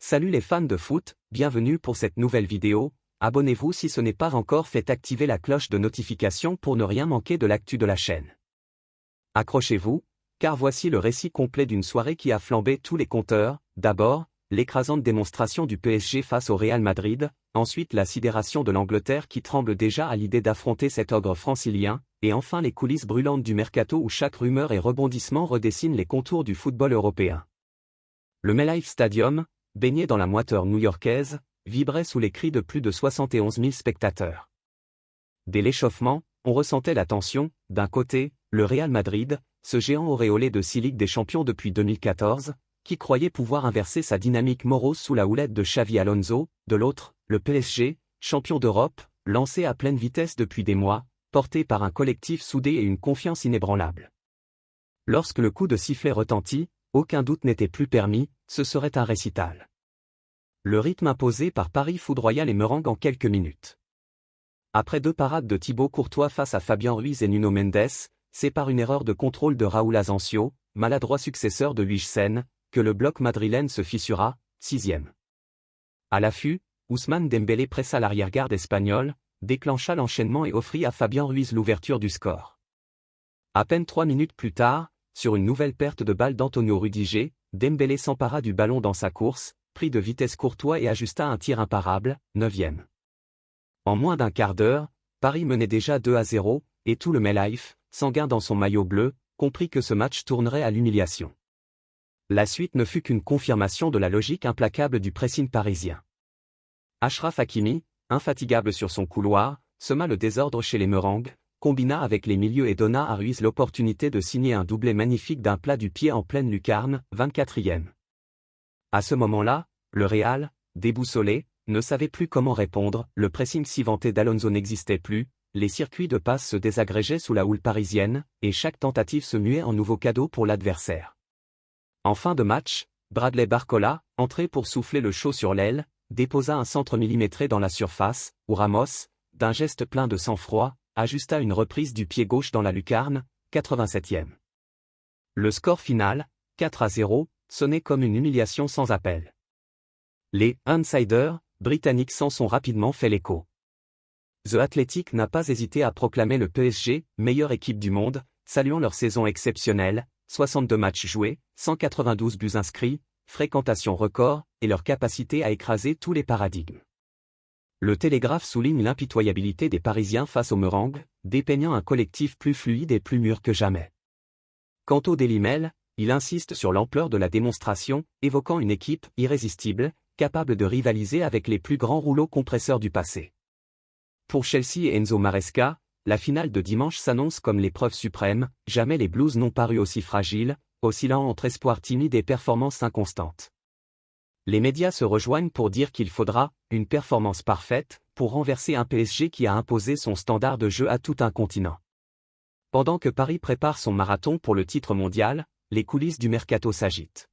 Salut les fans de foot, bienvenue pour cette nouvelle vidéo. Abonnez-vous si ce n'est pas encore fait, activez la cloche de notification pour ne rien manquer de l'actu de la chaîne. Accrochez-vous, car voici le récit complet d'une soirée qui a flambé tous les compteurs. D'abord, l'écrasante démonstration du PSG face au Real Madrid, ensuite la sidération de l'Angleterre qui tremble déjà à l'idée d'affronter cet ogre francilien, et enfin les coulisses brûlantes du mercato où chaque rumeur et rebondissement redessine les contours du football européen. Le MetLife Stadium, baigné dans la moiteur new-yorkaise, vibrait sous les cris de plus de 71 000 spectateurs. Dès l'échauffement, on ressentait la tension. D'un côté, le Real Madrid, ce géant auréolé de 6 Ligues des Champions depuis 2014, qui croyait pouvoir inverser sa dynamique morose sous la houlette de Xavi Alonso, de l'autre, le PSG, champion d'Europe, lancé à pleine vitesse depuis des mois, porté par un collectif soudé et une confiance inébranlable. Lorsque le coup de sifflet retentit, aucun doute n'était plus permis, ce serait un récital. Le rythme imposé par Paris foudroya les meringues en quelques minutes. Après 2 parades de Thibaut Courtois face à Fabien Ruiz et Nuno Mendes, c'est par une erreur de contrôle de Raúl Asensio, maladroit successeur de Huijsen, que le bloc madrilène se fissura, 6e. À l'affût, Ousmane Dembélé pressa l'arrière-garde espagnol, déclencha l'enchaînement et offrit à Fabien Ruiz l'ouverture du score. À peine 3 minutes plus tard, sur une nouvelle perte de balle d'Antonio Rudiger, Dembélé s'empara du ballon dans sa course, prit de vitesse Courtois et ajusta un tir imparable, 9e. En moins d'un quart d'heure, Paris menait déjà 2-0, et tout le MetLife, sanguin dans son maillot bleu, comprit que ce match tournerait à l'humiliation. La suite ne fut qu'une confirmation de la logique implacable du pressing parisien. Achraf Hakimi, infatigable sur son couloir, sema le désordre chez les meringues, combina avec les milieux et donna à Ruiz l'opportunité de signer un doublé magnifique d'un plat du pied en pleine lucarne, 24e. À ce moment-là, le Real, déboussolé, ne savait plus comment répondre, le pressing si vanté d'Alonso n'existait plus, les circuits de passe se désagrégeaient sous la houle parisienne, et chaque tentative se muait en nouveau cadeau pour l'adversaire. En fin de match, Bradley Barcola, entré pour souffler le chaud sur l'aile, déposa un centre millimétré dans la surface, où Ramos, d'un geste plein de sang-froid, ajusta une reprise du pied gauche dans la lucarne, 87e. Le score final, 4-0, sonnait comme une humiliation sans appel. Les « insiders » britanniques s'en sont rapidement fait l'écho. The Athletic n'a pas hésité à proclamer le PSG meilleure équipe du monde, saluant leur saison exceptionnelle, 62 matchs joués, 192 buts inscrits, fréquentation record, et leur capacité à écraser tous les paradigmes. Le Télégraphe souligne l'impitoyabilité des Parisiens face aux meringues, dépeignant un collectif plus fluide et plus mûr que jamais. Quant au Daily Mail, il insiste sur l'ampleur de la démonstration, évoquant une équipe irrésistible, capable de rivaliser avec les plus grands rouleaux compresseurs du passé. Pour Chelsea et Enzo Maresca, la finale de dimanche s'annonce comme l'épreuve suprême. Jamais les Blues n'ont paru aussi fragiles, oscillant entre espoir timide et performance inconstante. Les médias se rejoignent pour dire qu'il faudra une performance parfaite pour renverser un PSG qui a imposé son standard de jeu à tout un continent. Pendant que Paris prépare son marathon pour le titre mondial, les coulisses du mercato s'agitent.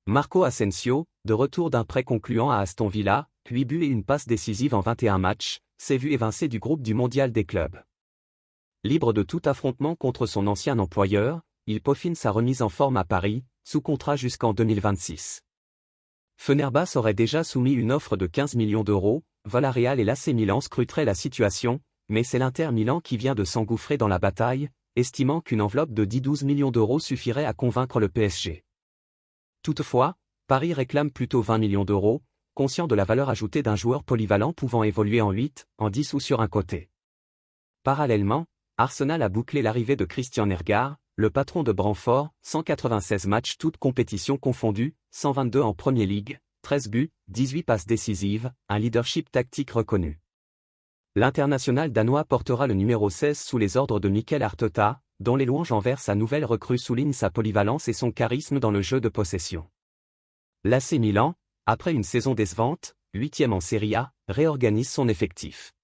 Marco Asensio, de retour d'un prêt concluant à Aston Villa, 8 buts et une passe décisive en 21 matchs, s'est vu évincé du groupe du mondial des clubs. Libre de tout affrontement contre son ancien employeur, il peaufine sa remise en forme à Paris, sous contrat jusqu'en 2026. Fenerbahçe aurait déjà soumis une offre de 15 millions d'euros, Villarreal et l'AC Milan scruteraient la situation, mais c'est l'Inter Milan qui vient de s'engouffrer dans la bataille, estimant qu'une enveloppe de 10-12 millions d'euros suffirait à convaincre le PSG. Toutefois, Paris réclame plutôt 20 millions d'euros, conscient de la valeur ajoutée d'un joueur polyvalent pouvant évoluer en 8, en 10 ou sur un côté. Parallèlement, Arsenal a bouclé l'arrivée de Christian Ergaard, le patron de Brentford, 196 matchs toutes compétitions confondues, 122 en Premier League, 13 buts, 18 passes décisives, un leadership tactique reconnu. L'international danois portera le numéro 16 sous les ordres de Mikel Arteta, dont les louanges envers sa nouvelle recrue soulignent sa polyvalence et son charisme dans le jeu de possession. L'AC Milan, après une saison décevante, 8e en Serie A, réorganise son effectif.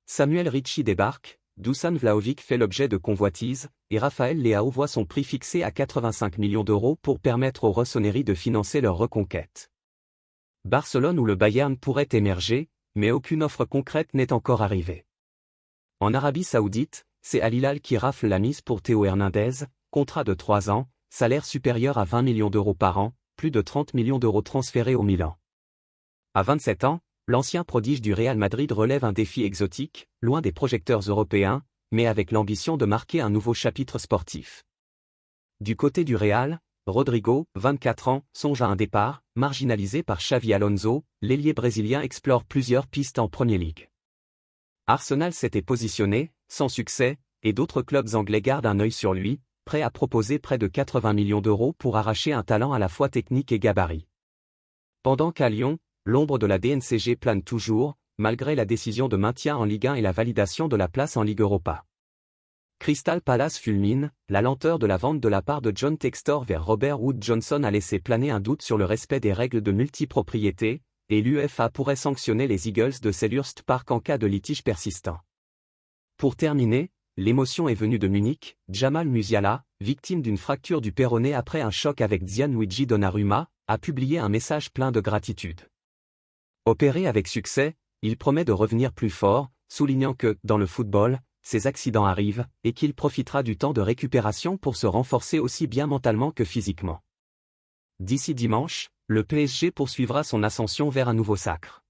Samuel Ricci débarque, Dusan Vlahovic fait l'objet de convoitises, et Raphaël Leao voit son prix fixé à 85 millions d'euros pour permettre aux Rossoneri de financer leur reconquête. Barcelone ou le Bayern pourraient émerger, mais aucune offre concrète n'est encore arrivée. En Arabie Saoudite, c'est Al Hilal qui rafle la mise pour Théo Hernandez, contrat de 3 ans, salaire supérieur à 20 millions d'euros par an, plus de 30 millions d'euros transférés au Milan. À 27 ans, l'ancien prodige du Real Madrid relève un défi exotique, loin des projecteurs européens, mais avec l'ambition de marquer un nouveau chapitre sportif. Du côté du Real, Rodrigo, 24 ans, songe à un départ, marginalisé par Xavi Alonso, l'ailier brésilien explore plusieurs pistes en Premier League. Arsenal s'était positionné, sans succès, et d'autres clubs anglais gardent un œil sur lui, prêts à proposer près de 80 millions d'euros pour arracher un talent à la fois technique et gabarit. Pendant qu'à Lyon, l'ombre de la DNCG plane toujours, malgré la décision de maintien en Ligue 1 et la validation de la place en Ligue Europa. Crystal Palace fulmine, la lenteur de la vente de la part de John Textor vers Robert Wood Johnson a laissé planer un doute sur le respect des règles de multipropriété, et l'UEFA pourrait sanctionner les Eagles de Selhurst Park en cas de litige persistant. Pour terminer, l'émotion est venue de Munich, Jamal Musiala, victime d'une fracture du péroné après un choc avec Gianluigi Donnarumma, a publié un message plein de gratitude. Opéré avec succès, il promet de revenir plus fort, soulignant que, dans le football, ces accidents arrivent, et qu'il profitera du temps de récupération pour se renforcer aussi bien mentalement que physiquement. D'ici dimanche, le PSG poursuivra son ascension vers un nouveau sacre.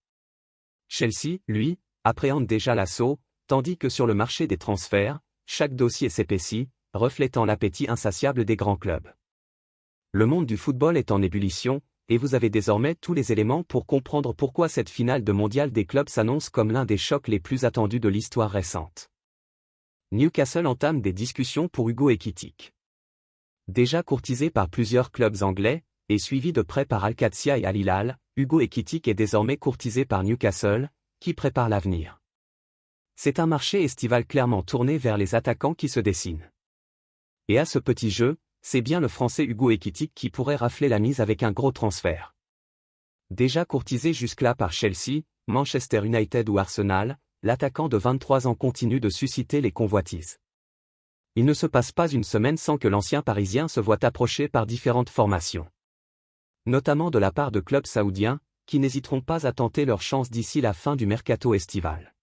Chelsea, lui, appréhende déjà l'assaut, tandis que sur le marché des transferts, chaque dossier s'épaissit, reflétant l'appétit insatiable des grands clubs. Le monde du football est en ébullition, et vous avez désormais tous les éléments pour comprendre pourquoi cette finale de mondial des clubs s'annonce comme l'un des chocs les plus attendus de l'histoire récente. Newcastle entame des discussions pour Hugo Ekitike. Déjà courtisé par plusieurs clubs anglais, et suivi de près par Al-Qadsiya et Al Hilal, Hugo Ekitike est désormais courtisé par Newcastle, qui prépare l'avenir. C'est un marché estival clairement tourné vers les attaquants qui se dessinent. Et à ce petit jeu, c'est bien le Français Hugo Ekitike qui pourrait rafler la mise avec un gros transfert. Déjà courtisé jusque-là par Chelsea, Manchester United ou Arsenal, l'attaquant de 23 ans continue de susciter les convoitises. Il ne se passe pas une semaine sans que l'ancien Parisien se voie approché par différentes formations. Notamment de la part de clubs saoudiens, qui n'hésiteront pas à tenter leur chance d'ici la fin du mercato estival.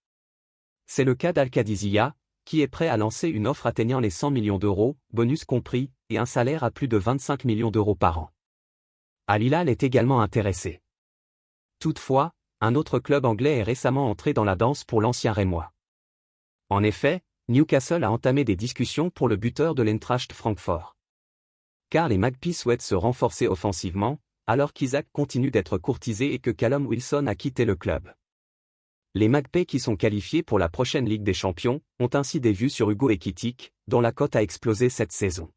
C'est le cas d'Al-Qadsiya, qui est prêt à lancer une offre atteignant les 100 millions d'euros, bonus compris, et un salaire à plus de 25 millions d'euros par an. Al Hilal est également intéressé. Toutefois, un autre club anglais est récemment entré dans la danse pour l'ancien Rémois. En effet, Newcastle a entamé des discussions pour le buteur de l'Eintracht Francfort. Car les Magpies souhaitent se renforcer offensivement, alors qu'Isaac continue d'être courtisé et que Callum Wilson a quitté le club. Les Magpies qui sont qualifiés pour la prochaine Ligue des Champions, ont ainsi des vues sur Hugo Ekitike, dont la cote a explosé cette saison.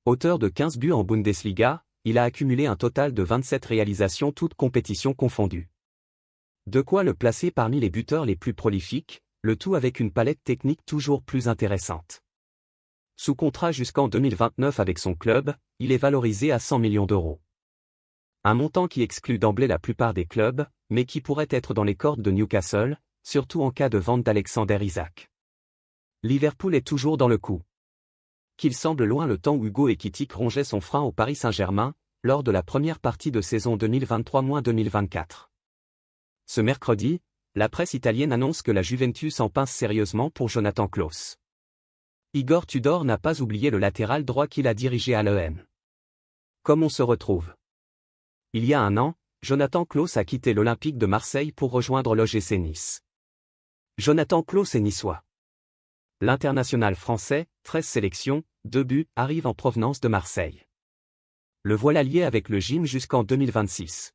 Auteur de 15 buts en Bundesliga, il a accumulé un total de 27 réalisations toutes compétitions confondues. De quoi le placer parmi les buteurs les plus prolifiques, le tout avec une palette technique toujours plus intéressante. Sous contrat jusqu'en 2029 avec son club, il est valorisé à 100 millions d'euros. Un montant qui exclut d'emblée la plupart des clubs, mais qui pourrait être dans les cordes de Newcastle, surtout en cas de vente d'Alexander Isak. Liverpool est toujours dans le coup. Qu'il semble loin le temps où Hugo Ekitike rongeait son frein au Paris Saint-Germain, lors de la première partie de saison 2023-2024. Ce mercredi, la presse italienne annonce que la Juventus en pince sérieusement pour Jonathan Klaus. Igor Tudor n'a pas oublié le latéral droit qu'il a dirigé à l'EM. Comme on se retrouve. Il y a un an, Jonathan Klaus a quitté l'Olympique de Marseille pour rejoindre l'OGC Nice. Jonathan Klaus est niçois. L'international français, 13 sélections, 2 buts, arrive en provenance de Marseille. Le voilà lié avec le gym jusqu'en 2026.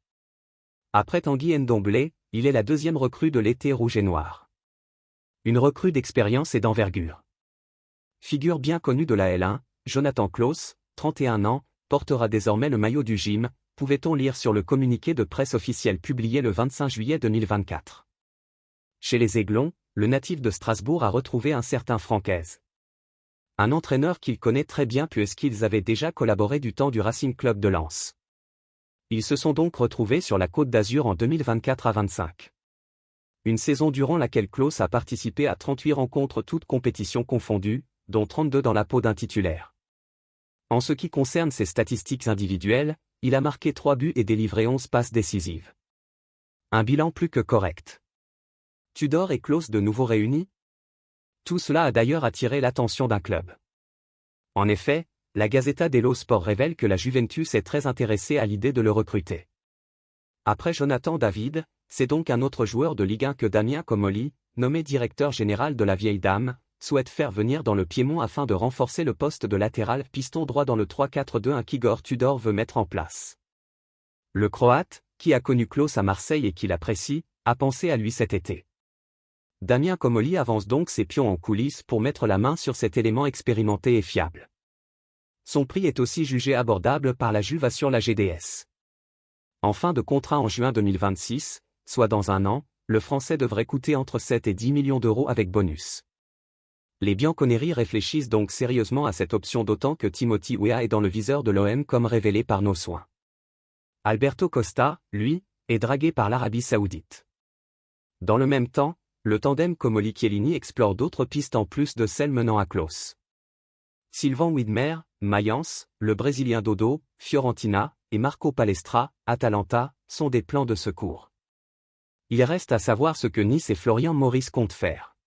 Après Tanguy Ndombele, il est la deuxième recrue de l'été rouge et noir. Une recrue d'expérience et d'envergure. Figure bien connue de la L1, Jonathan Klaus, 31 ans, portera désormais le maillot du gym, pouvait-on lire sur le communiqué de presse officiel publié le 25 juillet 2024. Chez les Aiglons, le natif de Strasbourg a retrouvé un certain Francaise. Un entraîneur qu'il connaît très bien puisqu'ils avaient déjà collaboré du temps du Racing Club de Lens. Ils se sont donc retrouvés sur la Côte d'Azur en 2024 à 25. Une saison durant laquelle Klaus a participé à 38 rencontres toutes compétitions confondues, dont 32 dans la peau d'un titulaire. En ce qui concerne ses statistiques individuelles, il a marqué 3 buts et délivré 11 passes décisives. Un bilan plus que correct. Tudor et Klaus de nouveau réunis? Tout cela a d'ailleurs attiré l'attention d'un club. En effet, la Gazzetta dello Sport révèle que la Juventus est très intéressée à l'idée de le recruter. Après Jonathan David, c'est donc un autre joueur de Ligue 1 que Damien Comolli, nommé directeur général de la vieille dame, souhaite faire venir dans le Piémont afin de renforcer le poste de latéral piston droit dans le 3-4-2 qu'Igor Tudor veut mettre en place. Le Croate, qui a connu Klose à Marseille et qui l'apprécie, a pensé à lui cet été. Damien Comolli avance donc ses pions en coulisses pour mettre la main sur cet élément expérimenté et fiable. Son prix est aussi jugé abordable par la Juve sur la GDS. En fin de contrat en juin 2026, soit dans un an, le Français devrait coûter entre 7 et 10 millions d'euros avec bonus. Les Bianconeri réfléchissent donc sérieusement à cette option d'autant que Timothy Weah est dans le viseur de l'OM comme révélé par nos soins. Alberto Costa, lui, est dragué par l'Arabie Saoudite. Dans le même temps, le tandem Comolli-Chiellini explore d'autres pistes en plus de celles menant à Klose. Sylvain Widmer, Mayence, le Brésilien Dodo, Fiorentina, et Marco Palestra, Atalanta, sont des plans de secours. Il reste à savoir ce que Nice et Florian Maurice comptent faire.